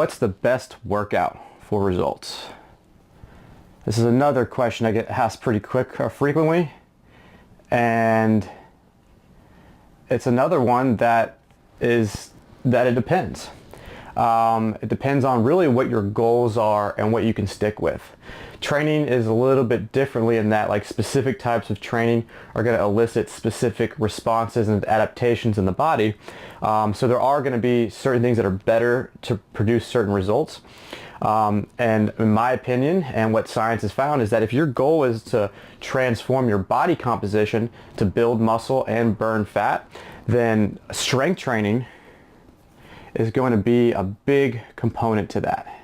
What's the best workout for results? This is another question I get asked pretty frequently, and it's another one that it depends. It depends on really what your goals are and what you can stick with. Training is a little bit differently in that, like, specific types of training are going to elicit specific responses and adaptations in the body. So there are going to be certain things that are better to produce certain results. And in my opinion, and what science has found, is that if your goal is to transform your body composition to build muscle and burn fat, then strength training is going to be a big component to that.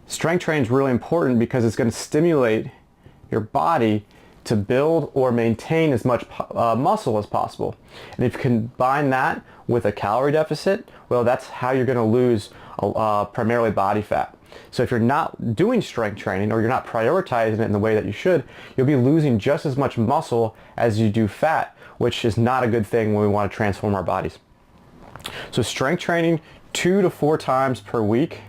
Strength training is really important because it's going to stimulate your body to build or maintain as much muscle as possible. And if you combine that with a calorie deficit, well, that's how you're going to lose primarily body fat. So if you're not doing strength training, or you're not prioritizing it in the way that you should, you'll be losing just as much muscle as you do fat, which is not a good thing when we want to transform our bodies. So strength training 2 to 4 times per week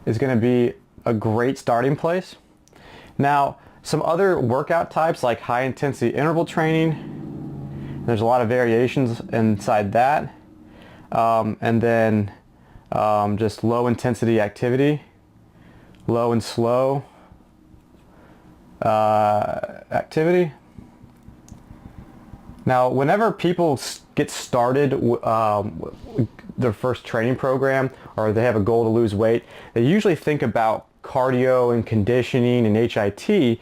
is going to be a great starting place. Now, some other workout types like high intensity interval training, there's a lot of variations inside that. And then just low intensity activity, low and slow activity. Now, whenever people get started their first training program, or they have a goal to lose weight, they usually think about cardio and conditioning and HIIT,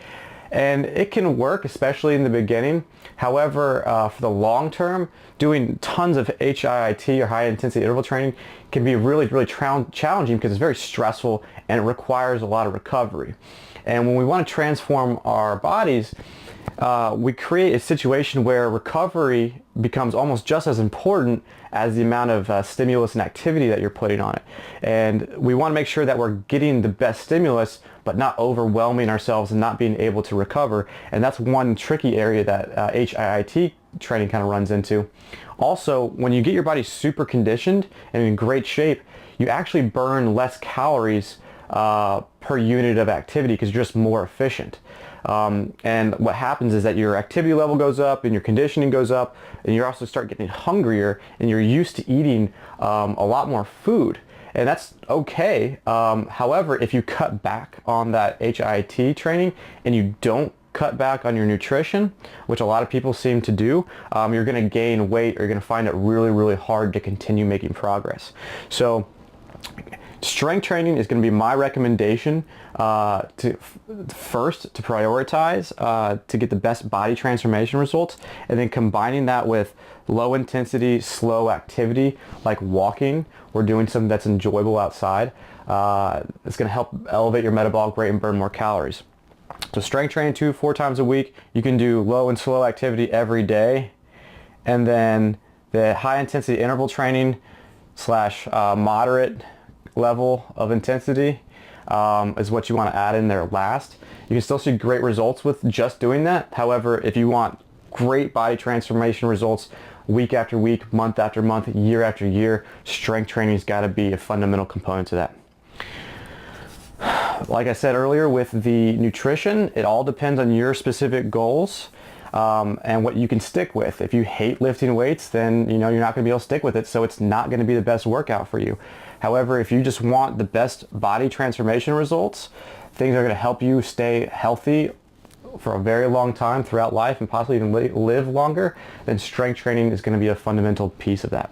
and it can work, especially in the beginning. However, for the long term, doing tons of HIIT or high intensity interval training can be really challenging because it's very stressful and it requires a lot of recovery. And when we want to transform our bodies, we create a situation where recovery becomes almost just as important as the amount of stimulus and activity that you're putting on it. And we want to make sure that we're getting the best stimulus, but not overwhelming ourselves and not being able to recover. And that's one tricky area that HIIT training kind of runs into. Also, when you get your body super conditioned and in great shape, you actually burn less calories per unit of activity because you're just more efficient. And what happens is that your activity level goes up and your conditioning goes up, and you also start getting hungrier, and you're used to eating a lot more food. And that's okay. However, if you cut back on that HIIT training and you don't cut back on your nutrition, which a lot of people seem to do, you're going to gain weight, or you're going to find it really hard to continue making progress. So strength training is going to be my recommendation to prioritize to get the best body transformation results, and then combining that with low intensity, slow activity like walking or doing something that's enjoyable outside. It's going to help elevate your metabolic rate and burn more calories. So strength training 2 to 4 times a week. You can do low and slow activity every day, and then the high intensity interval training / moderate level of intensity is what you want to add in there last. You can still see great results with just doing that. However, if you want great body transformation results week after week, month after month, year after year, strength training's got to be a fundamental component to that. Like I said earlier, with the nutrition, it all depends on your specific goals and what you can stick with. If you hate lifting weights, then you're not going to be able to stick with it, so it's not going to be the best workout for you. However, if you just want the best body transformation results, things are going to help you stay healthy for a very long time throughout life and possibly even live longer, then strength training is going to be a fundamental piece of that.